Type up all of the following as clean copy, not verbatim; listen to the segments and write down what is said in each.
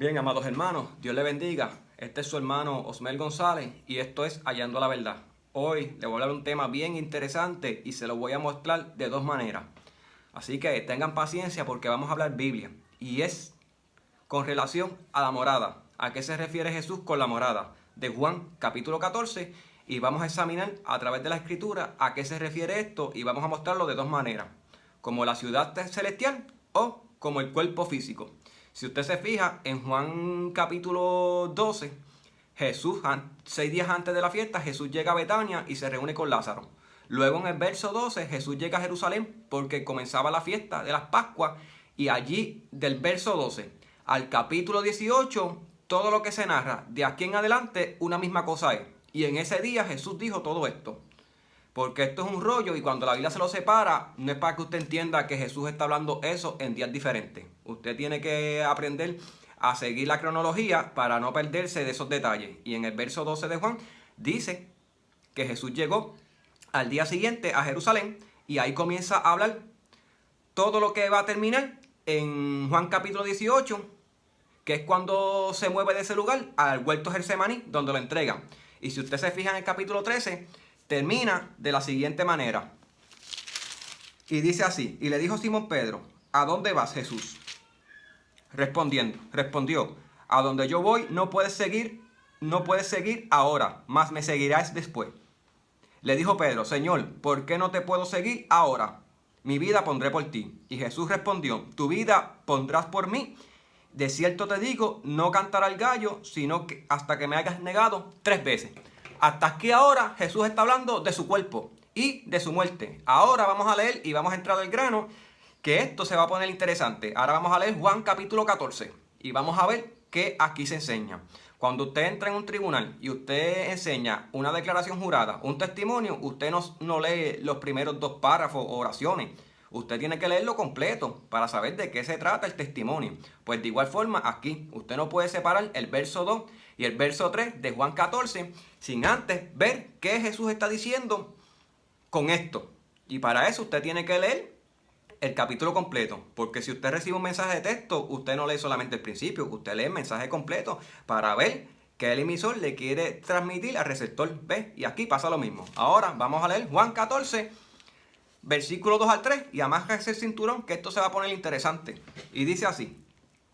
Bien, amados hermanos, Dios le bendiga. Este es su hermano Osmel González y esto es Hallando la Verdad. Hoy le voy a hablar de un tema bien interesante y se lo voy a mostrar de dos maneras. Así que tengan paciencia porque vamos a hablar Biblia. Y es con relación a la morada. ¿A qué se refiere Jesús con la morada? De Juan capítulo 14. Y vamos a examinar a través de la escritura a qué se refiere esto y vamos a mostrarlo de dos maneras. Como la ciudad celestial o como el cuerpo físico. Si usted se fija, en Juan capítulo 12, Jesús, 6 días antes de la fiesta, Jesús llega a Betania y se reúne con Lázaro. Luego en el verso 12, Jesús llega a Jerusalén porque comenzaba la fiesta de las Pascuas. Y allí, del verso 12 al capítulo 18, todo lo que se narra de aquí en adelante, una misma cosa es. Y en ese día Jesús dijo todo esto. Porque esto es un rollo y cuando la Biblia se lo separa, no es para que usted entienda que Jesús está hablando eso en días diferentes. Usted tiene que aprender a seguir la cronología para no perderse de esos detalles. Y en el verso 12 de Juan dice que Jesús llegó al día siguiente a Jerusalén y ahí comienza a hablar todo lo que va a terminar en Juan capítulo 18, que es cuando se mueve de ese lugar al huerto Getsemaní, donde lo entregan. Y si usted se fija en el capítulo 13, termina de la siguiente manera. Y dice así: y le dijo Simón Pedro: ¿a dónde vas, Jesús? Respondió: a donde yo voy no puedes seguir ahora, mas me seguirás después. Le dijo Pedro: Señor, ¿por qué no te puedo seguir ahora? Mi vida pondré por ti. Y Jesús respondió: tu vida pondrás por mí. De cierto te digo, no cantará el gallo, sino que hasta que me hayas negado 3 veces. Hasta aquí ahora Jesús está hablando de su cuerpo y de su muerte. Ahora vamos a leer y vamos a entrar al grano, que esto se va a poner interesante. Ahora vamos a leer Juan capítulo 14 y vamos a ver qué aquí se enseña. Cuando usted entra en un tribunal y usted enseña una declaración jurada, un testimonio, usted no lee los primeros 2 párrafos o oraciones. Usted tiene que leerlo completo para saber de qué se trata el testimonio. Pues de igual forma aquí, usted no puede separar el verso 2 y el verso 3 de Juan 14 sin antes ver qué Jesús está diciendo con esto. Y para eso usted tiene que leer el capítulo completo. Porque si usted recibe un mensaje de texto, usted no lee solamente el principio, usted lee el mensaje completo para ver qué el emisor le quiere transmitir al receptor. ¿Ve? Y aquí pasa lo mismo. Ahora vamos a leer Juan 14. Versículo 2 al 3, y amájese el cinturón, que esto se va a poner interesante. Y dice así: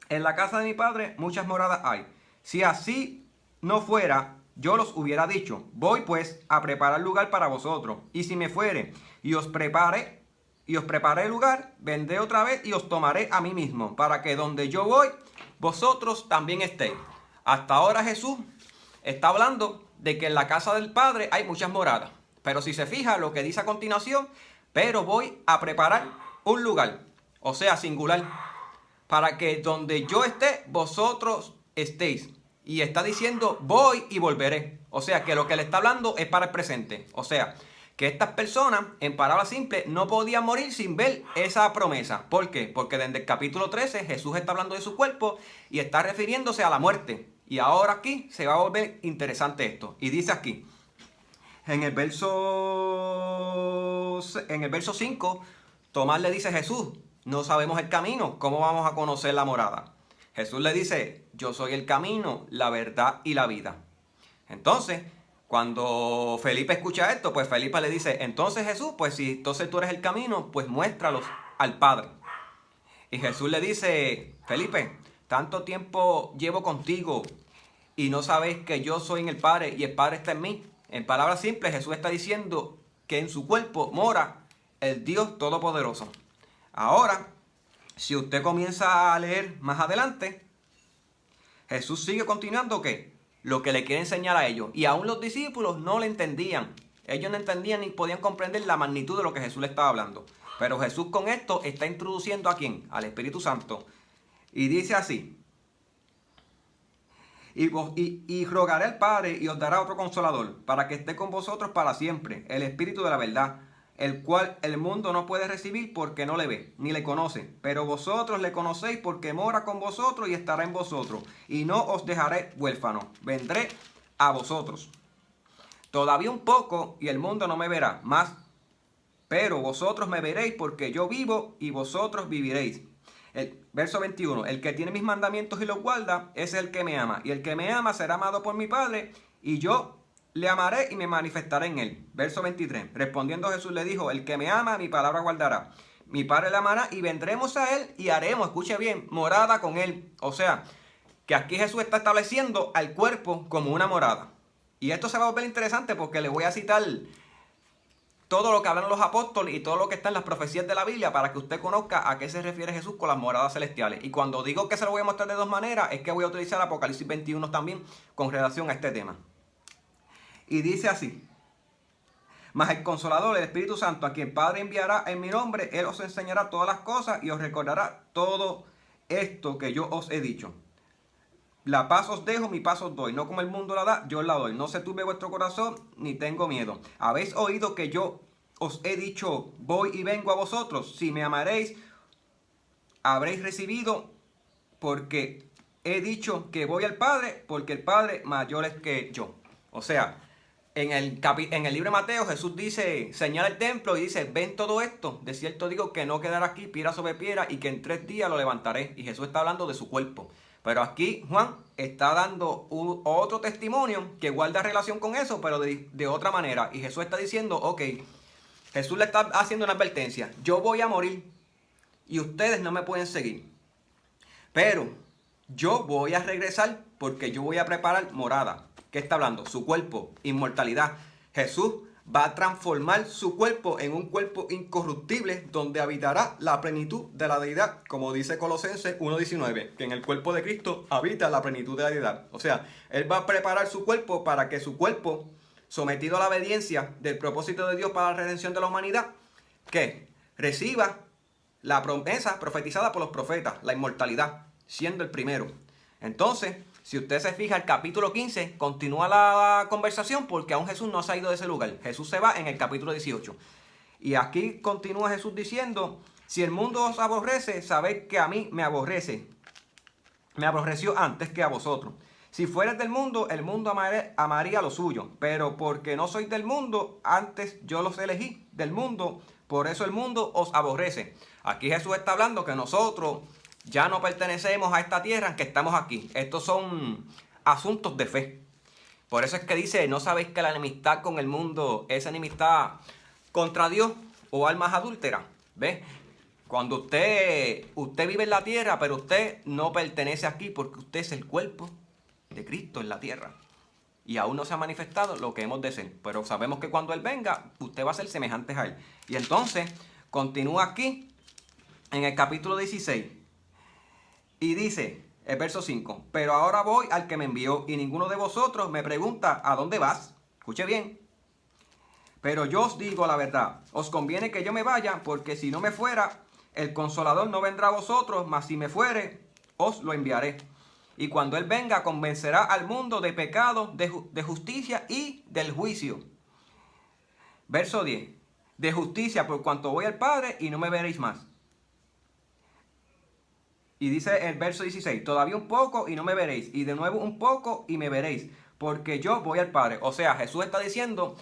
en la casa de mi padre muchas moradas hay. Si así no fuera, yo los hubiera dicho. Voy pues a preparar lugar para vosotros. Y si me fuere y os preparé lugar, vendré otra vez y os tomaré a mí mismo, para que donde yo voy, vosotros también estéis. Hasta ahora Jesús está hablando de que en la casa del Padre hay muchas moradas. Pero si se fija lo que dice a continuación: pero voy a preparar un lugar, o sea, singular, para que donde yo esté, vosotros estéis. Y está diciendo voy y volveré. O sea, que lo que le está hablando es para el presente. O sea, que estas personas, en palabras simples, no podían morir sin ver esa promesa. ¿Por qué? Porque desde el capítulo 13 Jesús está hablando de su cuerpo y está refiriéndose a la muerte. Y ahora aquí se va a volver interesante esto. Y dice aquí, en el verso 5, Tomás le dice a Jesús: no sabemos el camino, ¿cómo vamos a conocer la morada? Jesús le dice: yo soy el camino, la verdad y la vida. Entonces, cuando Felipe escucha esto, pues Felipe le dice: entonces Jesús, pues si entonces tú eres el camino, pues muéstralos al Padre. Y Jesús le dice: Felipe, tanto tiempo llevo contigo y no sabes que yo soy en el Padre y el Padre está en mí. En palabras simples, Jesús está diciendo que en su cuerpo mora el Dios Todopoderoso. Ahora, si usted comienza a leer más adelante, Jesús sigue continuando que lo que le quiere enseñar a ellos. Y aún los discípulos no le entendían. Ellos no entendían ni podían comprender la magnitud de lo que Jesús le estaba hablando. Pero Jesús con esto está introduciendo ¿a quién? Al Espíritu Santo. Y dice así: y rogaré al Padre y os dará otro consolador, para que esté con vosotros para siempre, el Espíritu de la verdad, el cual el mundo no puede recibir porque no le ve, ni le conoce. Pero vosotros le conocéis porque mora con vosotros y estará en vosotros. Y no os dejaré huérfanos, vendré a vosotros. Todavía un poco y el mundo no me verá más, pero vosotros me veréis porque yo vivo y vosotros viviréis. El verso 21, el que tiene mis mandamientos y los guarda, ese es el que me ama. Y el que me ama será amado por mi Padre, y yo le amaré y me manifestaré en él. Verso 23, respondiendo Jesús le dijo, el que me ama, mi palabra guardará. Mi Padre le amará y vendremos a él y haremos, escuche bien, morada con él. O sea, que aquí Jesús está estableciendo al cuerpo como una morada. Y esto se va a volver interesante porque le voy a citar todo lo que hablan los apóstoles y todo lo que está en las profecías de la Biblia para que usted conozca a qué se refiere Jesús con las moradas celestiales. Y cuando digo que se lo voy a mostrar de dos maneras, es que voy a utilizar Apocalipsis 21 también con relación a este tema. Y dice así, mas el Consolador, el Espíritu Santo, a quien el Padre enviará en mi nombre, Él os enseñará todas las cosas y os recordará todo esto que yo os he dicho. La paz os dejo, mi paz os doy. No como el mundo la da, yo os la doy. No se turbe vuestro corazón, ni tengo miedo. ¿Habéis oído que yo os he dicho, voy y vengo a vosotros? Si me amaréis, habréis recibido, porque he dicho que voy al Padre, porque el Padre mayor es que yo. O sea, en el libro de Mateo, Jesús dice, señala el templo y dice, ven todo esto. De cierto digo que no quedará aquí piedra sobre piedra y que en 3 días lo levantaré. Y Jesús está hablando de su cuerpo. Pero aquí Juan está dando otro testimonio que guarda relación con eso, pero de otra manera. Y Jesús está diciendo, ok, Jesús le está haciendo una advertencia. Yo voy a morir y ustedes no me pueden seguir. Pero yo voy a regresar porque yo voy a preparar morada. ¿Qué está hablando? Su cuerpo, inmortalidad. Jesús va a transformar su cuerpo en un cuerpo incorruptible donde habitará la plenitud de la deidad, como dice Colosenses 1:19, que en el cuerpo de Cristo habita la plenitud de la deidad. O sea, Él va a preparar su cuerpo para que su cuerpo, sometido a la obediencia del propósito de Dios para la redención de la humanidad, que reciba la promesa profetizada por los profetas, la inmortalidad, siendo el primero. Entonces, si usted se fija, el capítulo 15 continúa la conversación porque aún Jesús no se ha ido de ese lugar. Jesús se va en el capítulo 18. Y aquí continúa Jesús diciendo, si el mundo os aborrece, sabed que a mí me aborrece. Me aborreció antes que a vosotros. Si fueres del mundo, el mundo amaría lo suyo. Pero porque no sois del mundo, antes yo los elegí del mundo. Por eso el mundo os aborrece. Aquí Jesús está hablando que nosotros ya no pertenecemos a esta tierra en que estamos aquí. Estos son asuntos de fe. Por eso es que dice, ¿no sabéis que la enemistad con el mundo es enemistad contra Dios o almas adúlteras? ¿Ves? Cuando usted vive en la tierra, pero usted no pertenece aquí porque usted es el cuerpo de Cristo en la tierra. Y aún no se ha manifestado lo que hemos de ser. Pero sabemos que cuando Él venga, usted va a ser semejante a Él. Y entonces, continúa aquí en el capítulo 16. Y dice, el verso 5, pero ahora voy al que me envió y ninguno de vosotros me pregunta, ¿a dónde vas? Escuche bien. Pero yo os digo la verdad, os conviene que yo me vaya, porque si no me fuera, el Consolador no vendrá a vosotros, mas si me fuere, os lo enviaré. Y cuando Él venga, convencerá al mundo de pecado, de justicia y del juicio. Verso 10, de justicia por cuanto voy al Padre y no me veréis más. Y dice el verso 16, todavía un poco y no me veréis, y de nuevo un poco y me veréis, porque yo voy al Padre. O sea, Jesús está diciendo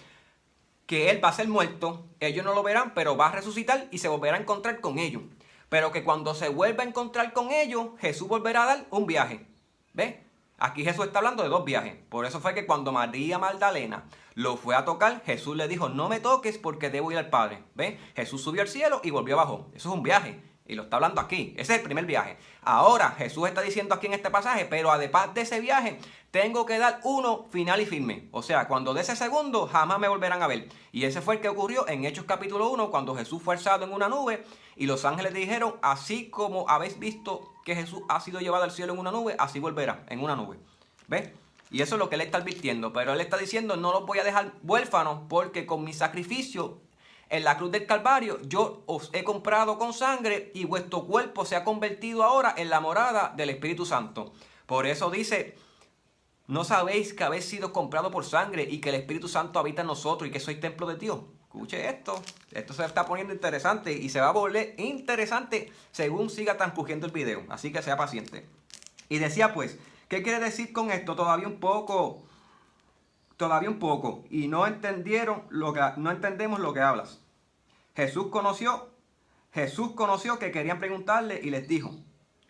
que Él va a ser muerto, ellos no lo verán, pero va a resucitar y se volverá a encontrar con ellos. Pero que cuando se vuelva a encontrar con ellos, Jesús volverá a dar un viaje. ¿Ves? Aquí Jesús está hablando de 2 viajes. Por eso fue que cuando María Magdalena lo fue a tocar, Jesús le dijo, no me toques porque debo ir al Padre. ¿Ves? Jesús subió al cielo y volvió abajo. Eso es un viaje. Y lo está hablando aquí. Ese es el primer viaje. Ahora Jesús está diciendo aquí en este pasaje, pero además de ese viaje, tengo que dar uno final y firme. O sea, cuando dé ese segundo, jamás me volverán a ver. Y ese fue el que ocurrió en Hechos capítulo 1, cuando Jesús fue alzado en una nube y los ángeles dijeron, así como habéis visto que Jesús ha sido llevado al cielo en una nube, así volverá en una nube. ¿Ves? Y eso es lo que él está advirtiendo. Pero él está diciendo, no los voy a dejar huérfanos porque con mi sacrificio en la cruz del Calvario, yo os he comprado con sangre y vuestro cuerpo se ha convertido ahora en la morada del Espíritu Santo. Por eso dice, ¿no sabéis que habéis sido comprado por sangre y que el Espíritu Santo habita en nosotros y que sois templo de Dios? Escuche esto. Esto se está poniendo interesante y se va a volver interesante según siga transcurriendo el video. Así que sea paciente. Y decía pues, ¿qué quiere decir con esto? Todavía un poco. Y no entendemos lo que hablas. Jesús conoció que querían preguntarle y les dijo,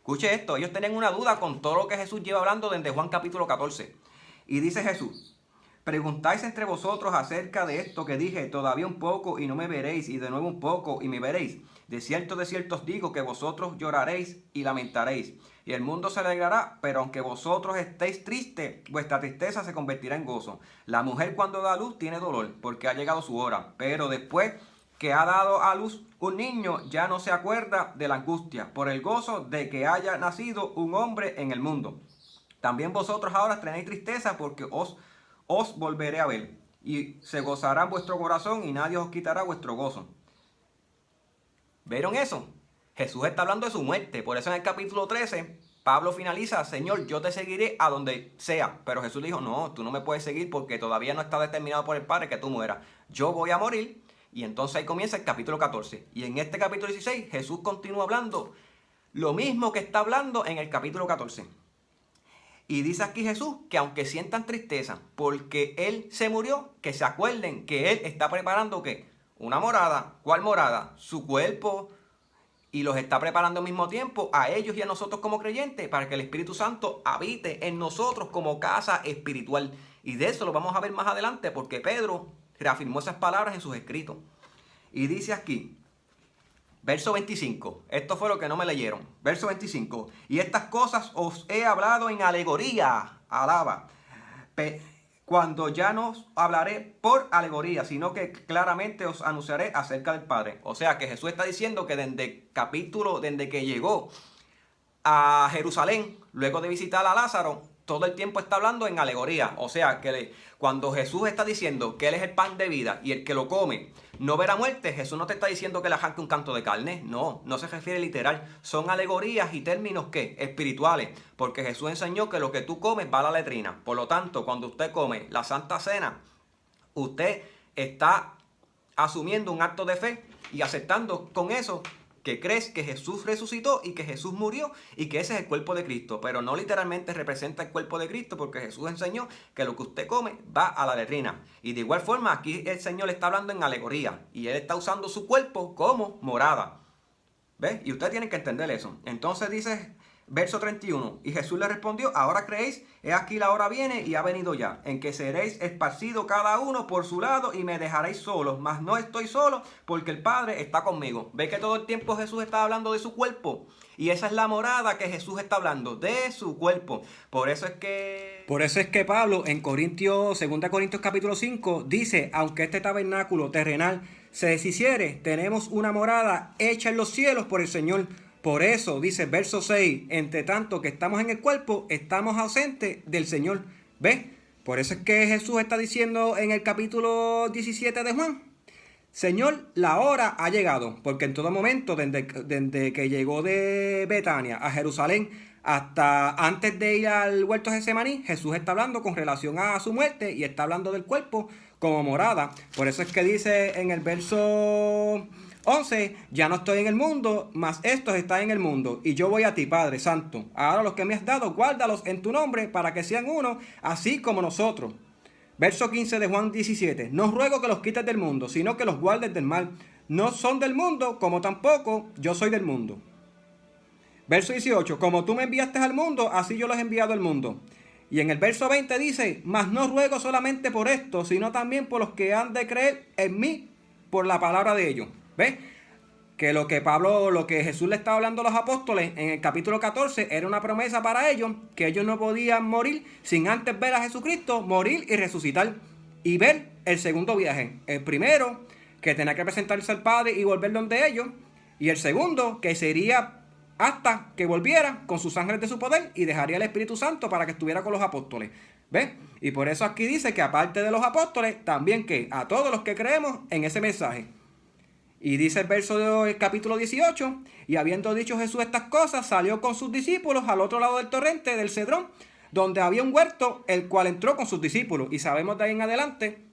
Escuche esto, ellos tenían una duda con todo lo que Jesús lleva hablando desde Juan capítulo 14. Y dice Jesús: preguntáis entre vosotros acerca de esto que dije, todavía un poco y no me veréis, y de nuevo un poco y me veréis. De cierto os digo que vosotros lloraréis y lamentaréis, y el mundo se alegrará, pero aunque vosotros estéis tristes, vuestra tristeza se convertirá en gozo. La mujer cuando da luz tiene dolor, porque ha llegado su hora, pero después que ha dado a luz un niño, ya no se acuerda de la angustia, por el gozo de que haya nacido un hombre en el mundo. También vosotros ahora tenéis tristeza, porque os volveré a ver, y se gozará vuestro corazón, y nadie os quitará vuestro gozo. ¿Vieron eso? Jesús está hablando de su muerte. Por eso en el capítulo 13, Pablo finaliza: Señor, yo te seguiré a donde sea. Pero Jesús le dijo: no, tú no me puedes seguir porque todavía no está determinado por el Padre que tú mueras. Yo voy a morir. Y entonces ahí comienza el capítulo 14. Y en este capítulo 16, Jesús continúa hablando lo mismo que está hablando en el capítulo 14. Y dice aquí Jesús que aunque sientan tristeza porque Él se murió, que se acuerden que Él está preparando ¿qué? Una morada. ¿Cuál morada? Su cuerpo. Y los está preparando al mismo tiempo a ellos y a nosotros como creyentes para que el Espíritu Santo habite en nosotros como casa espiritual. Y de eso lo vamos a ver más adelante porque Pedro reafirmó esas palabras en sus escritos. Y dice aquí, verso 25, esto fue lo que no me leyeron. Verso 25, y estas cosas os he hablado en alegoría, alaba, cuando ya no os hablaré por alegoría, sino que claramente os anunciaré acerca del Padre. O sea que Jesús está diciendo que desde que llegó a Jerusalén, luego de visitar a Lázaro, todo el tiempo está hablando en alegoría. O sea que cuando Jesús está diciendo que Él es el pan de vida y el que lo come no verá muerte, Jesús no te está diciendo que le arranque un canto de carne. No, no se refiere literal. Son alegorías y términos ¿qué? Espirituales. Porque Jesús enseñó que lo que tú comes va a la letrina. Por lo tanto, cuando usted come la Santa Cena, usted está asumiendo un acto de fe y aceptando con eso que crees que Jesús resucitó y que Jesús murió y que ese es el cuerpo de Cristo, pero no literalmente representa el cuerpo de Cristo porque Jesús enseñó que lo que usted come va a la letrina. Y de igual forma aquí el Señor está hablando en alegoría y Él está usando su cuerpo como morada. ¿Ves? Y usted tiene que entender eso. Entonces dice verso 31, y Jesús le respondió: ahora creéis, he aquí la hora viene y ha venido ya, en que seréis esparcidos cada uno por su lado y me dejaréis solos, mas no estoy solo porque el Padre está conmigo. ¿Ve que todo el tiempo Jesús está hablando de su cuerpo? Y esa es la morada que Jesús está hablando, de su cuerpo. Por eso es que Pablo en 2 Corintios capítulo 5 dice: aunque este tabernáculo terrenal se deshiciere, tenemos una morada hecha en los cielos por el Señor. Por eso, dice verso 6, entre tanto que estamos en el cuerpo, estamos ausentes del Señor. ¿Ves? Por eso es que Jesús está diciendo en el capítulo 17 de Juan: Señor, la hora ha llegado, porque en todo momento, desde que llegó de Betania a Jerusalén, hasta antes de ir al huerto de Getsemaní, Jesús está hablando con relación a su muerte y está hablando del cuerpo como morada. Por eso es que dice en el verso 11, ya no estoy en el mundo, mas estos están en el mundo, y yo voy a ti, Padre Santo. Ahora los que me has dado, guárdalos en tu nombre, para que sean uno, así como nosotros. Verso 15 de Juan 17, no ruego que los quites del mundo, sino que los guardes del mal. No son del mundo, como tampoco yo soy del mundo. Verso 18, como tú me enviaste al mundo, así yo los he enviado al mundo. Y en el verso 20 dice, mas no ruego solamente por esto, sino también por los que han de creer en mí por la palabra de ellos. ¿Ves? Que lo que Jesús le estaba hablando a los apóstoles en el capítulo 14 era una promesa para ellos, que ellos no podían morir sin antes ver a Jesucristo morir y resucitar y ver el segundo viaje. El primero, que tenía que presentarse al Padre y volver donde ellos, y el segundo, que sería hasta que volviera con sus ángeles de su poder y dejaría el Espíritu Santo para que estuviera con los apóstoles. ¿Ves? Y por eso aquí dice que aparte de los apóstoles, también que a todos los que creemos en ese mensaje. Y dice el verso del capítulo 18, y habiendo dicho Jesús estas cosas, salió con sus discípulos al otro lado del torrente del Cedrón, donde había un huerto, el cual entró con sus discípulos. Y sabemos de ahí en adelante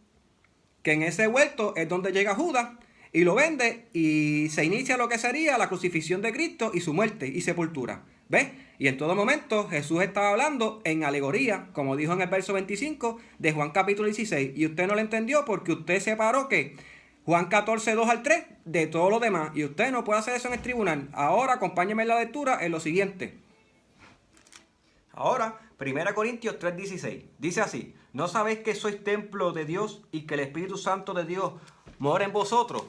que en ese huerto es donde llega Judas y lo vende, y se inicia lo que sería la crucifixión de Cristo y su muerte y sepultura. ¿Ves? Y en todo momento Jesús estaba hablando en alegoría, como dijo en el verso 25 de Juan capítulo 16. Y usted no lo entendió porque usted separó que Juan 14, 2 al 3 de todo lo demás. Y usted no puede hacer eso en el tribunal. Ahora acompáñeme en la lectura en lo siguiente. Ahora, 1 Corintios 3:16. Dice así: ¿no sabéis que sois templo de Dios y que el Espíritu Santo de Dios mora en vosotros?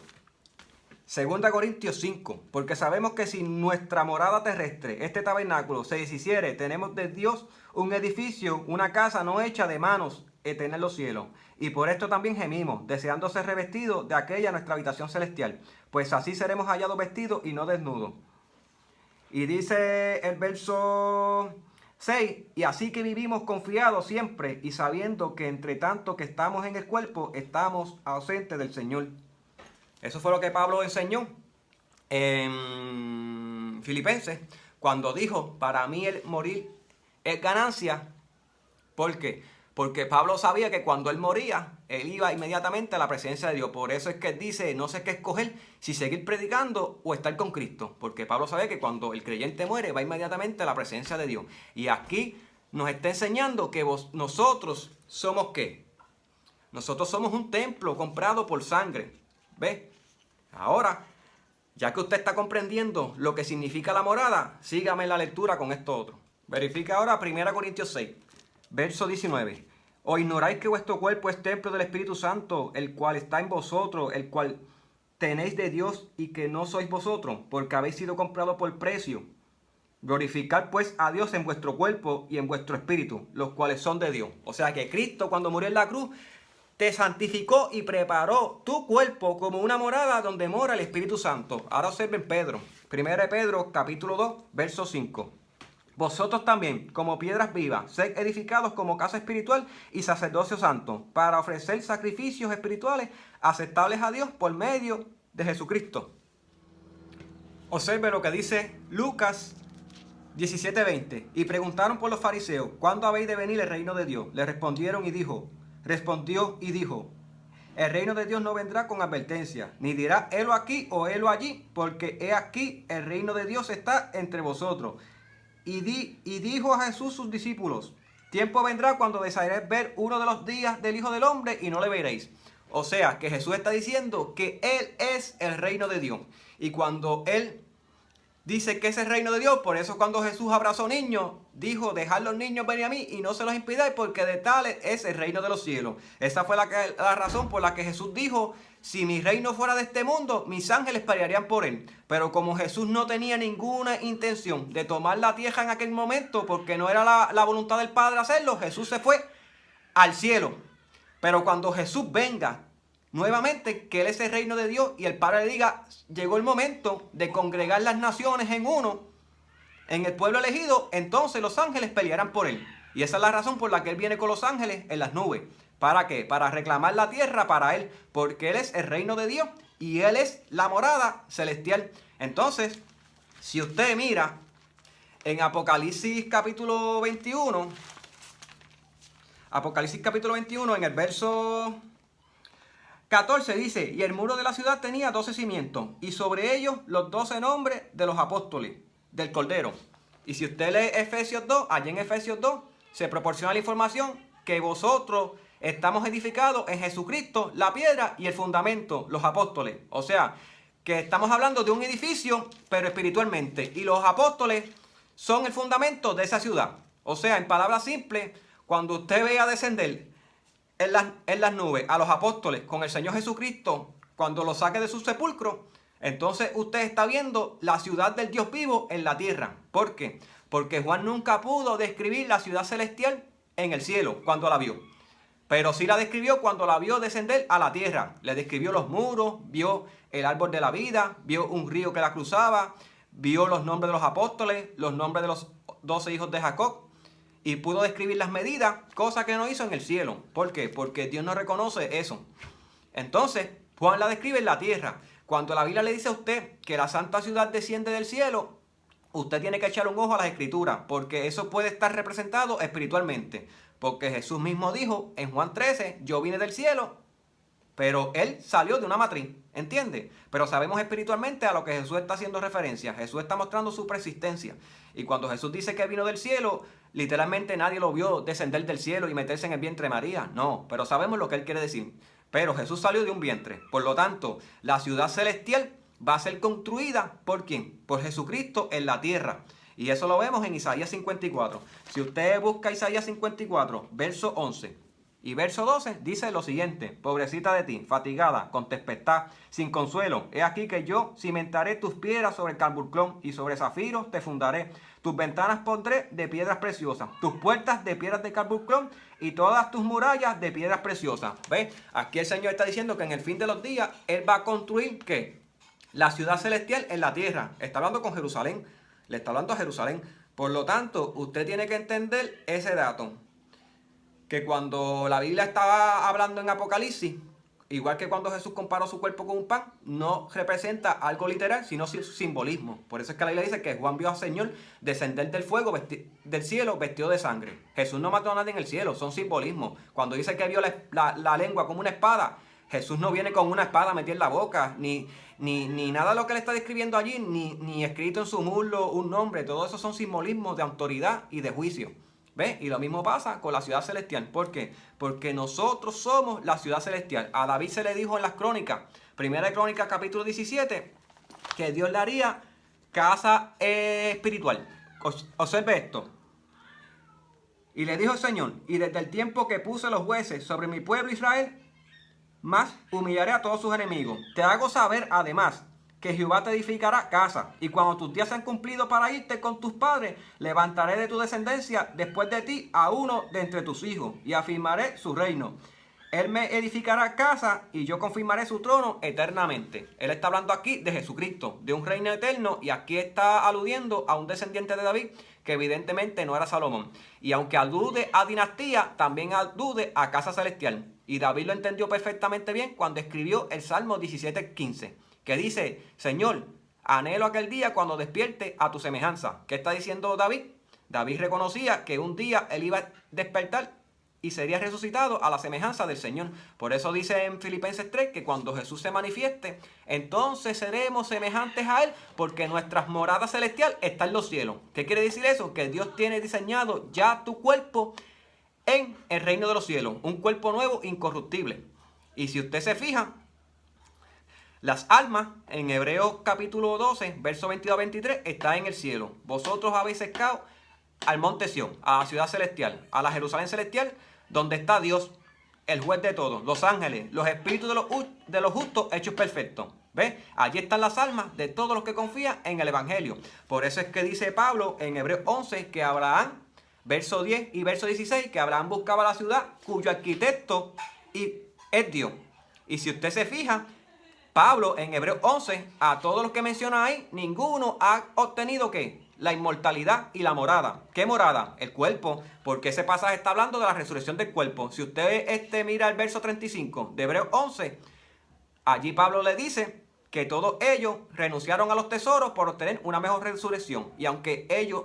2 Corintios 5. Porque sabemos que si nuestra morada terrestre, este tabernáculo, se deshiciere, tenemos de Dios un edificio, una casa no hecha de manos, eterna en los cielos. Y por esto también gemimos, deseando ser revestidos de aquella nuestra habitación celestial. Pues así seremos hallados vestidos y no desnudos. Y dice el verso 6, y así que vivimos confiados siempre y sabiendo que entre tanto que estamos en el cuerpo, estamos ausentes del Señor. Eso fue lo que Pablo enseñó en Filipenses, cuando dijo, para mí el morir es ganancia. ¿Por qué? Porque Pablo sabía que cuando él moría, él iba inmediatamente a la presencia de Dios. Por eso es que él dice, no sé qué escoger, si seguir predicando o estar con Cristo. Porque Pablo sabía que cuando el creyente muere, va inmediatamente a la presencia de Dios. Y aquí nos está enseñando que nosotros somos ¿qué? Nosotros somos un templo comprado por sangre. ¿Ve? Ahora, ya que usted está comprendiendo lo que significa la morada, sígame en la lectura con esto otro. Verifica ahora 1 Corintios 6, verso 19. ¿O ignoráis que vuestro cuerpo es templo del Espíritu Santo, el cual está en vosotros, el cual tenéis de Dios y que no sois vosotros, porque habéis sido comprados por precio? Glorificad pues a Dios en vuestro cuerpo y en vuestro espíritu, los cuales son de Dios. O sea que Cristo, cuando murió en la cruz, te santificó y preparó tu cuerpo como una morada donde mora el Espíritu Santo. Ahora observen Pedro. 1 Pedro capítulo 2, verso 5. Vosotros también, como piedras vivas, sed edificados como casa espiritual y sacerdocio santo, para ofrecer sacrificios espirituales aceptables a Dios por medio de Jesucristo. Observe lo que dice Lucas 17:20. Y preguntaron por los fariseos, ¿cuándo habéis de venir el reino de Dios? Le respondió y dijo, el reino de Dios no vendrá con advertencia, ni dirá helo aquí o helo allí, porque he aquí el reino de Dios está entre vosotros. Y dijo a Jesús sus discípulos, tiempo vendrá cuando desearéis ver uno de los días del Hijo del Hombre y no le veréis. O sea, que Jesús está diciendo que Él es el reino de Dios. Y cuando Él dice que es el reino de Dios, por eso cuando Jesús abrazó niños, dijo, dejad los niños venir a mí y no se los impidáis, porque de tales es el reino de los cielos. Esa fue la razón por la que Jesús dijo, si mi reino fuera de este mundo, mis ángeles pelearían por él. Pero como Jesús no tenía ninguna intención de tomar la tierra en aquel momento, porque no era la voluntad del Padre hacerlo, Jesús se fue al cielo. Pero cuando Jesús venga nuevamente, que Él es el reino de Dios y el Padre le diga, llegó el momento de congregar las naciones en uno, en el pueblo elegido, entonces los ángeles pelearán por Él. Y esa es la razón por la que Él viene con los ángeles en las nubes. ¿Para qué? Para reclamar la tierra para Él, porque Él es el reino de Dios y Él es la morada celestial. Entonces, si usted mira en Apocalipsis capítulo 21, en el verso 14 dice, y el muro de la ciudad tenía 12 cimientos, y sobre ellos los 12 nombres de los apóstoles del Cordero. Y si usted lee Efesios 2, allí en Efesios 2, se proporciona la información que vosotros estamos edificados en Jesucristo, la piedra y el fundamento, los apóstoles. O sea, que estamos hablando de un edificio, pero espiritualmente. Y los apóstoles son el fundamento de esa ciudad. O sea, en palabras simples, cuando usted vea descender en las nubes a los apóstoles con el Señor Jesucristo, cuando lo saque de su sepulcro, entonces usted está viendo la ciudad del Dios vivo en la tierra. ¿Por qué? Porque Juan nunca pudo describir la ciudad celestial en el cielo cuando la vio. Pero sí la describió cuando la vio descender a la tierra. Le describió los muros, vio el árbol de la vida, vio un río que la cruzaba, vio los nombres de los apóstoles, los nombres de los 12 hijos de Jacob. Y pudo describir las medidas, cosa que no hizo en el cielo. ¿Por qué? Porque Dios no reconoce eso. Entonces, Juan la describe en la tierra. Cuando la Biblia le dice a usted que la santa ciudad desciende del cielo, usted tiene que echar un ojo a las escrituras, porque eso puede estar representado espiritualmente. Porque Jesús mismo dijo en Juan 13, yo vine del cielo, pero Él salió de una matriz, ¿entiende? Pero sabemos espiritualmente a lo que Jesús está haciendo referencia. Jesús está mostrando su preexistencia. Y cuando Jesús dice que vino del cielo, literalmente nadie lo vio descender del cielo y meterse en el vientre de María. No, pero sabemos lo que Él quiere decir. Pero Jesús salió de un vientre. Por lo tanto, la ciudad celestial va a ser construida ¿por quién? Por Jesucristo en la tierra. Y eso lo vemos en Isaías 54. Si usted busca Isaías 54, verso 11 y verso 12, dice lo siguiente: pobrecita de ti, fatigada, con tempestad, sin consuelo, he aquí que yo cimentaré tus piedras sobre el carbunclón, y sobre zafiros te fundaré. Tus ventanas pondré de piedras preciosas, tus puertas de piedras de carbunclón, y todas tus murallas de piedras preciosas. ¿Ves? Aquí el Señor está diciendo que en el fin de los días Él va a construir, ¿qué? La ciudad celestial en la tierra. Está hablando con Jerusalén. Le está hablando a Jerusalén. Por lo tanto, usted tiene que entender ese dato. Que cuando la Biblia estaba hablando en Apocalipsis, igual que cuando Jesús comparó su cuerpo con un pan, no representa algo literal, sino simbolismo. Por eso es que la Biblia dice que Juan vio al Señor descender del fuego, del cielo, vestido de sangre. Jesús no mató a nadie en el cielo, son simbolismos. Cuando dice que vio la lengua como una espada, Jesús no viene con una espada metida en la boca, ni nada de lo que le está describiendo allí, ni escrito en su muslo un nombre. Todo eso son simbolismos de autoridad y de juicio. ¿Ves? Y lo mismo pasa con la ciudad celestial. ¿Por qué? Porque nosotros somos la ciudad celestial. A David se le dijo en las crónicas, primera de Crónicas capítulo 17, que Dios le haría casa espiritual. Observe esto. Y le dijo el Señor: y desde el tiempo que puse los jueces sobre mi pueblo Israel, más humillaré a todos sus enemigos. Te hago saber además que Jehová te edificará casa, y cuando tus días sean cumplidos para irte con tus padres, levantaré de tu descendencia después de ti a uno de entre tus hijos, y afirmaré su reino. Él me edificará casa, y yo confirmaré su trono eternamente. Él está hablando aquí de Jesucristo, de un reino eterno, y aquí está aludiendo a un descendiente de David, que evidentemente no era Salomón. Y aunque alude a dinastía, también alude a casa celestial. Y David lo entendió perfectamente bien cuando escribió el Salmo 17:15. Que dice: Señor, anhelo aquel día cuando despierte a tu semejanza. ¿Qué está diciendo David? David reconocía que un día él iba a despertar y sería resucitado a la semejanza del Señor. Por eso dice en Filipenses 3 que cuando Jesús se manifieste, entonces seremos semejantes a Él, porque nuestra morada celestial está en los cielos. ¿Qué quiere decir eso? Que Dios tiene diseñado ya tu cuerpo en el reino de los cielos. Un cuerpo nuevo, incorruptible. Y si usted se fija, las almas, en Hebreos capítulo 12, verso 22 a 23, está en el cielo. Vosotros habéis cercado al monte Sión, a la ciudad celestial, a la Jerusalén celestial, donde está Dios, el juez de todos, los ángeles, los espíritus de los justos hechos perfectos. ¿Ves? Allí están las almas de todos los que confían en el Evangelio. Por eso es que dice Pablo en Hebreos 11 que Abraham, verso 10 y verso 16, que Abraham buscaba la ciudad cuyo arquitecto es Dios. Y si usted se fija, Pablo en Hebreos 11, a todos los que menciona ahí, ninguno ha obtenido ¿qué? La inmortalidad y la morada. ¿Qué morada? El cuerpo, porque ese pasaje está hablando de la resurrección del cuerpo. Si usted mira el verso 35 de Hebreos 11, allí Pablo le dice que todos ellos renunciaron a los tesoros por obtener una mejor resurrección. Y aunque ellos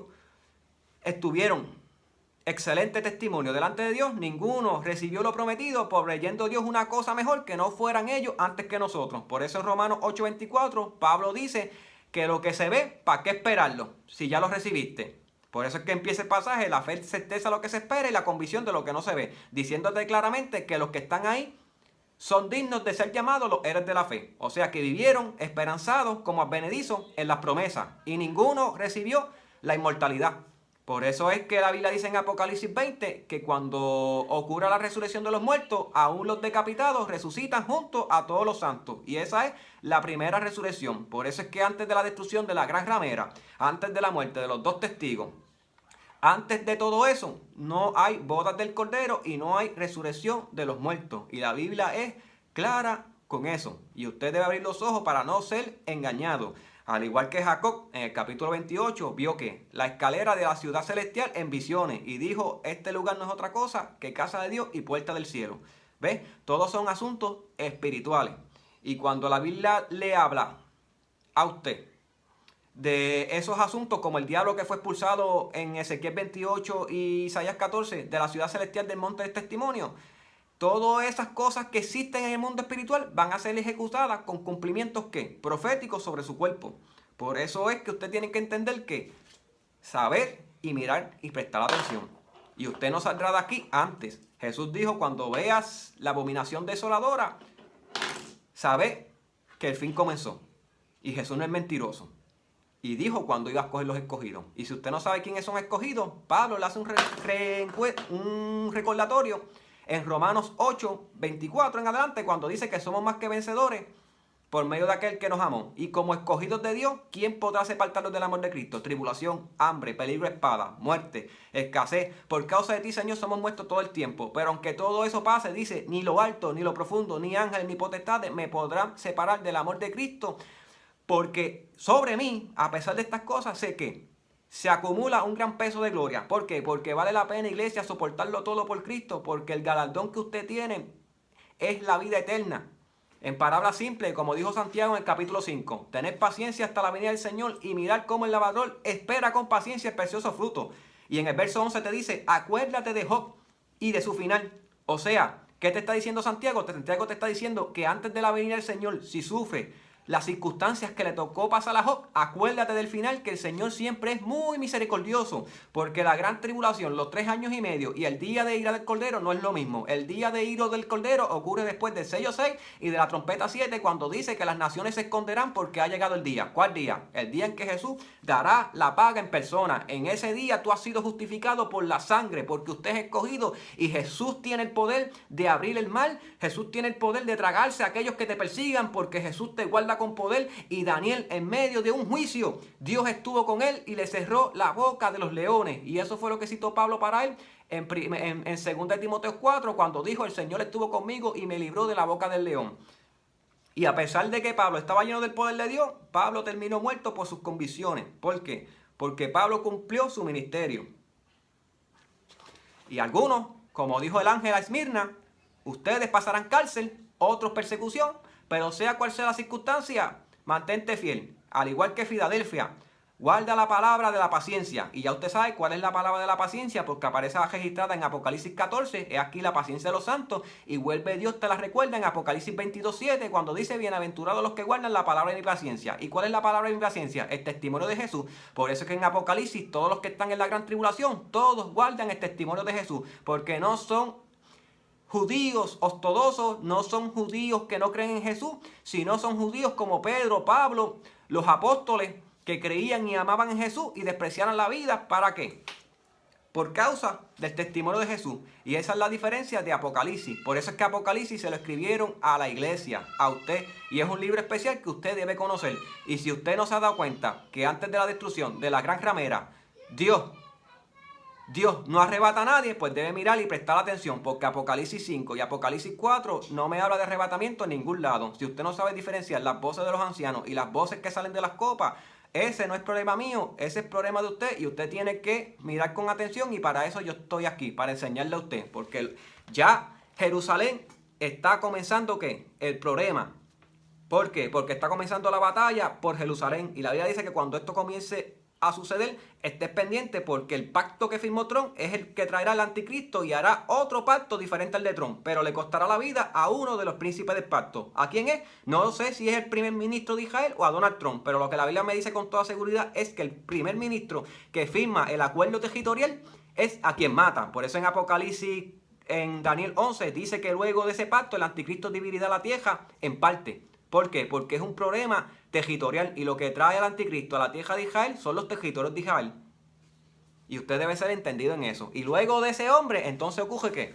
estuvieron excelente testimonio delante de Dios, ninguno recibió lo prometido, proveyendo Dios una cosa mejor que no fueran ellos antes que nosotros. Por eso en Romanos 8:24 Pablo dice que lo que se ve, ¿para qué esperarlo? Si ya lo recibiste. Por eso es que empieza el pasaje: la fe es certeza de lo que se espera y la convicción de lo que no se ve, diciéndote claramente que los que están ahí son dignos de ser llamados los héroes de la fe. O sea que vivieron esperanzados como advenedizos en las promesas, y ninguno recibió la inmortalidad. Por eso es que la Biblia dice en Apocalipsis 20 que cuando ocurra la resurrección de los muertos, aún los decapitados resucitan junto a todos los santos. Y esa es la primera resurrección. Por eso es que antes de la destrucción de la gran ramera, antes de la muerte de los 2 testigos, antes de todo eso, no hay bodas del Cordero y no hay resurrección de los muertos. Y la Biblia es clara con eso. Y usted debe abrir los ojos para no ser engañado. Al igual que Jacob, en el capítulo 28, vio que la escalera de la ciudad celestial en visiones y dijo: este lugar no es otra cosa que casa de Dios y puerta del cielo. ¿Ves? Todos son asuntos espirituales. Y cuando la Biblia le habla a usted de esos asuntos, como el diablo que fue expulsado en Ezequiel 28 y Isaías 14 de la ciudad celestial del monte del testimonio, todas esas cosas que existen en el mundo espiritual van a ser ejecutadas con cumplimientos ¿qué? Proféticos sobre su cuerpo. Por eso es que usted tiene que entender que saber y mirar y prestar atención. Y usted no saldrá de aquí antes. Jesús dijo: cuando veas la abominación desoladora, sabe que el fin comenzó. Y Jesús no es mentiroso. Y dijo cuando iba a escoger los escogidos. Y si usted no sabe quiénes son escogidos, Pablo le hace un recordatorio en Romanos 8, 24 en adelante, cuando dice que somos más que vencedores por medio de aquel que nos amó. Y como escogidos de Dios, ¿quién podrá separarnos del amor de Cristo? Tribulación, hambre, peligro, espada, muerte, escasez. Por causa de ti, Señor, somos muertos todo el tiempo. Pero aunque todo eso pase, dice, ni lo alto, ni lo profundo, ni ángeles, ni potestades me podrán separar del amor de Cristo. Porque sobre mí, a pesar de estas cosas, sé que se acumula un gran peso de gloria. ¿Por qué? Porque vale la pena, iglesia, soportarlo todo por Cristo. Porque el galardón que usted tiene es la vida eterna. En palabras simples, como dijo Santiago en el capítulo 5, tened paciencia hasta la venida del Señor y mirar cómo el labrador espera con paciencia el precioso fruto. Y en el verso 11 te dice, acuérdate de Job y de su final. O sea, ¿qué te está diciendo Santiago? Santiago te está diciendo que antes de la venida del Señor, si sufre las circunstancias que le tocó pasar a Job, acuérdate del final, que el Señor siempre es muy misericordioso, porque la gran tribulación, los 3 años y medio y el día de ira del Cordero no es lo mismo. El día de ira del Cordero ocurre después del sello 6 y de la trompeta 7, cuando dice que las naciones se esconderán porque ha llegado el día. ¿Cuál día? El día en que Jesús dará la paga en persona. En ese día tú has sido justificado por la sangre, porque usted es escogido y Jesús tiene el poder de abrir el mar. Jesús tiene el poder de tragarse a aquellos que te persigan, porque Jesús te guarda con poder. Y Daniel, en medio de un juicio, Dios estuvo con él y le cerró la boca de los leones. Y eso fue lo que citó Pablo para él en 2 Timoteo 4, cuando dijo, el Señor estuvo conmigo y me libró de la boca del león. Y a pesar de que Pablo estaba lleno del poder de Dios, Pablo terminó muerto por sus convicciones. ¿Por qué? Porque Pablo cumplió su ministerio. Y algunos, como dijo el ángel a Esmirna, ustedes pasarán cárcel, otros persecución, pero sea cual sea la circunstancia, mantente fiel. Al igual que Filadelfia, guarda la palabra de la paciencia. Y ya usted sabe cuál es la palabra de la paciencia, porque aparece registrada en Apocalipsis 14, es aquí la paciencia de los santos, y vuelve Dios, te la recuerda en Apocalipsis 22:7, cuando dice, bienaventurados los que guardan la palabra de mi paciencia. ¿Y cuál es la palabra de mi paciencia? El testimonio de Jesús. Por eso es que en Apocalipsis, todos los que están en la gran tribulación, todos guardan el testimonio de Jesús, porque no son judíos ortodoxos, no son judíos que no creen en Jesús, sino son judíos como Pedro, Pablo, los apóstoles que creían y amaban en Jesús y despreciaran la vida. ¿Para qué? Por causa del testimonio de Jesús. Y esa es la diferencia de Apocalipsis. Por eso es que Apocalipsis se lo escribieron a la iglesia, a usted. Y es un libro especial que usted debe conocer. Y si usted no se ha dado cuenta que antes de la destrucción de la gran ramera, Dios no arrebata a nadie, pues debe mirar y prestar atención, porque Apocalipsis 5 y Apocalipsis 4 no me habla de arrebatamiento en ningún lado. Si usted no sabe diferenciar las voces de los ancianos y las voces que salen de las copas, ese no es problema mío, ese es problema de usted, y usted tiene que mirar con atención, y para eso yo estoy aquí, para enseñarle a usted, porque ya Jerusalén está comenzando, ¿qué? El problema. ¿Por qué? Porque está comenzando la batalla por Jerusalén, y la Biblia dice que cuando esto comience a suceder, estés pendiente, porque el pacto que firmó Trump es el que traerá el anticristo y hará otro pacto diferente al de Trump, pero le costará la vida a uno de los príncipes del pacto. ¿A quién es? No sé si es el primer ministro de Israel o a Donald Trump, pero lo que la Biblia me dice con toda seguridad es que el primer ministro que firma el acuerdo territorial es a quien mata. Por eso en Apocalipsis, en Daniel 11, dice que luego de ese pacto el anticristo dividirá la tierra en parte. ¿Por qué? Porque es un problema territorial, y lo que trae el anticristo a la tierra de Israel son los territorios de Israel. Y usted debe ser entendido en eso. Y luego de ese hombre, entonces ocurre ¿qué?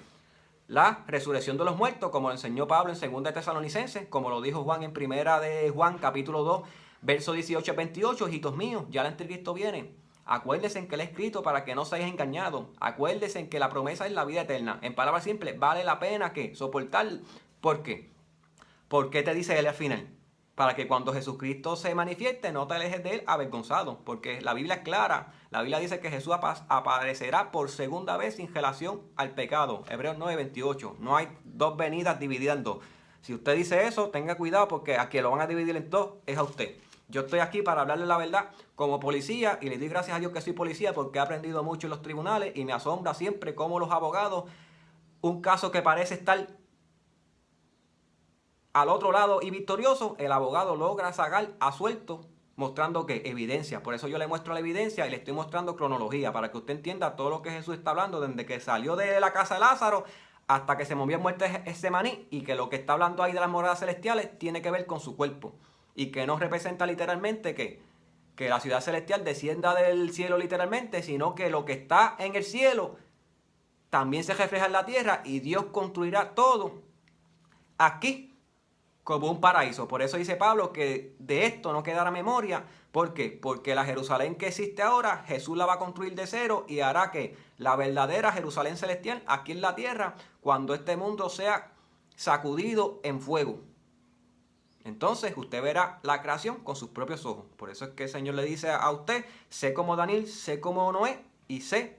La resurrección de los muertos, como lo enseñó Pablo en 2 de Tesalonicenses, como lo dijo Juan en 1 de Juan, capítulo 2, versos 18 a 28, hijitos míos, ya el anticristo viene. Acuérdense en que le he escrito para que no seáis engañados. Acuérdense en que la promesa es la vida eterna. En palabras simples, vale la pena que soportar. ¿Por qué? ¿Por qué te dice él al final? Para que cuando Jesucristo se manifieste no te alejes de él avergonzado. Porque la Biblia es clara. La Biblia dice que Jesús aparecerá por segunda vez sin relación al pecado. Hebreos 9:28. No hay dos venidas divididas en dos. Si usted dice eso, tenga cuidado, porque a quien lo van a dividir en dos es a usted. Yo estoy aquí para hablarle la verdad como policía, y le doy gracias a Dios que soy policía, porque he aprendido mucho en los tribunales y me asombra siempre cómo los abogados, un caso que parece estar al otro lado y victorioso, el abogado logra sacar a suelto, mostrando que evidencia. Por eso yo le muestro la evidencia y le estoy mostrando cronología, para que usted entienda todo lo que Jesús está hablando, desde que salió de la casa de Lázaro hasta que se movió en muerte Getsemaní, y que lo que está hablando ahí de las moradas celestiales tiene que ver con su cuerpo, y que no representa literalmente que que la ciudad celestial descienda del cielo literalmente, sino que lo que está en el cielo también se refleja en la tierra y Dios construirá todo aquí como un paraíso. Por eso dice Pablo que de esto no quedará memoria. ¿Por qué? Porque la Jerusalén que existe ahora, Jesús la va a construir de cero y hará que la verdadera Jerusalén celestial aquí en la tierra, cuando este mundo sea sacudido en fuego. Entonces usted verá la creación con sus propios ojos. Por eso es que el Señor le dice a usted, sé como Daniel, sé como Noé y sé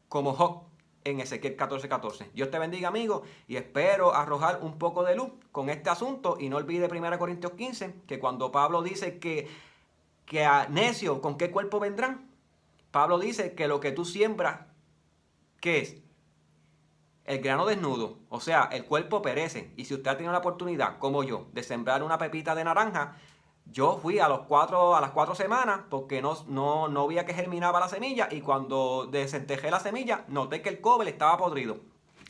como Job en Ezequiel 14:14. Dios te bendiga, amigo, y espero arrojar un poco de luz con este asunto. Y no olvide 1 Corintios 15, que cuando Pablo dice que a necio, ¿con qué cuerpo vendrán? Pablo dice que lo que tú siembras, ¿qué es? El grano desnudo, o sea, el cuerpo perece. Y si usted ha tenido la oportunidad, como yo, de sembrar una pepita de naranja, yo fui a las 4 semanas porque no veía que germinaba la semilla, y cuando desentejé la semilla noté que el cobre estaba podrido.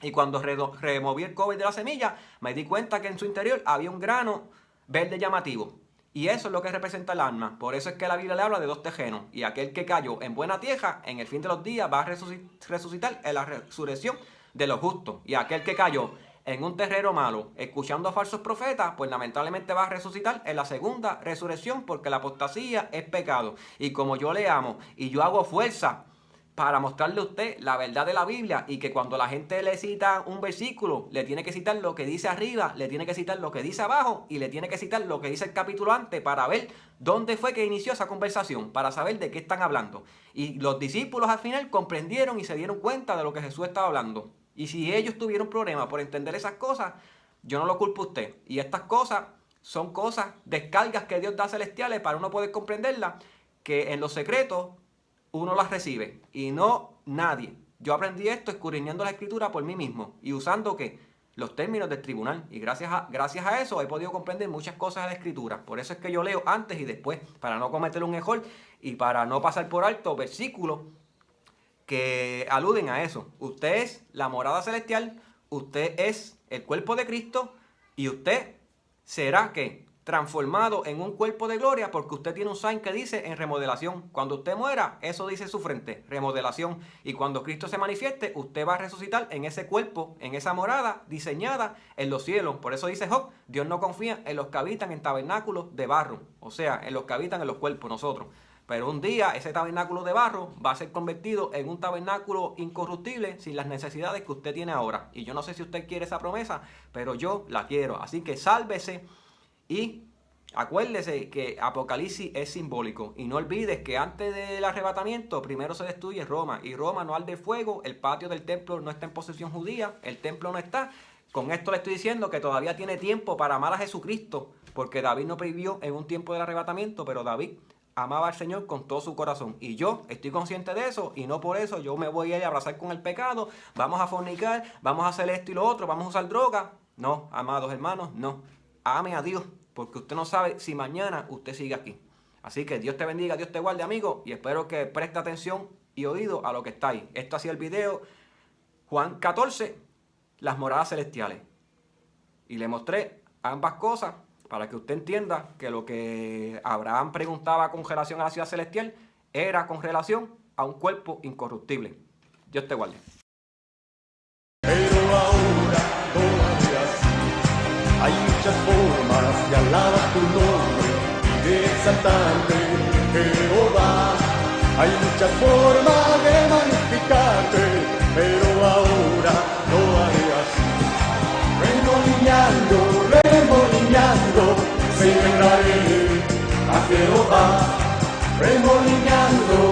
Y cuando removí el cobre de la semilla me di cuenta que en su interior había un grano verde llamativo. Y eso es lo que representa el alma. Por eso es que la Biblia le habla de 2 terrenos. Y aquel que cayó en buena tierra, en el fin de los días va a resucitar en la resurrección de los justos. Y aquel que cayó en un terreno malo, escuchando a falsos profetas, pues lamentablemente va a resucitar en la segunda resurrección, porque la apostasía es pecado. Y como yo le amo y yo hago fuerza para mostrarle a usted la verdad de la Biblia, y que cuando la gente le cita un versículo, le tiene que citar lo que dice arriba, le tiene que citar lo que dice abajo, y le tiene que citar lo que dice el capítulo antes, para ver dónde fue que inició esa conversación, para saber de qué están hablando. Y los discípulos al final comprendieron y se dieron cuenta de lo que Jesús estaba hablando. Y si ellos tuvieron problemas por entender esas cosas, yo no lo culpo a usted. Y estas cosas son cosas, descargas que Dios da celestiales para uno poder comprenderlas, que en los secretos uno las recibe y no nadie. Yo aprendí esto escudriñando la escritura por mí mismo y usando los términos del tribunal. Y gracias a eso he podido comprender muchas cosas de la escritura. Por eso es que yo leo antes y después, para no cometer un error y para no pasar por alto versículos que aluden a eso. Usted es la morada celestial, usted es el cuerpo de Cristo, y usted será transformado en un cuerpo de gloria, porque usted tiene un sign que dice en remodelación. Cuando usted muera, eso dice su frente, remodelación. Y cuando Cristo se manifieste, usted va a resucitar en ese cuerpo, en esa morada diseñada en los cielos. Por eso dice Job, Dios no confía en los que habitan en tabernáculos de barro, o sea, en los que habitan en los cuerpos, nosotros. Pero un día ese tabernáculo de barro va a ser convertido en un tabernáculo incorruptible, sin las necesidades que usted tiene ahora. Y yo no sé si usted quiere esa promesa, pero yo la quiero. Así que sálvese y acuérdese que Apocalipsis es simbólico. Y no olvides que antes del arrebatamiento primero se destruye Roma. Y Roma no arde fuego, el patio del templo no está en posesión judía, el templo no está. Con esto le estoy diciendo que todavía tiene tiempo para amar a Jesucristo, porque David no vivió en un tiempo del arrebatamiento, pero David amaba al Señor con todo su corazón. Y yo estoy consciente de eso, y no por eso yo me voy a ir a abrazar con el pecado, vamos a fornicar, vamos a hacer esto y lo otro, vamos a usar droga. No, amados hermanos, no. Ame a Dios, porque usted no sabe si mañana usted sigue aquí. Así que Dios te bendiga, Dios te guarde, amigo, y espero que preste atención y oído a lo que está ahí. Esto ha sido el video Juan 14, las moradas celestiales. Y le mostré ambas cosas para que usted entienda que lo que Abraham preguntaba con relación a la ciudad celestial era con relación a un cuerpo incorruptible. Dios te guarde. Pero ahora todavía sí, hay muchas formas de alabar tu nombre y de exaltarte, Jehová. Hay muchas formas de magnificarte, pero ahora todavía sí. Remolineando, celebraré a Jehová. Remolineando,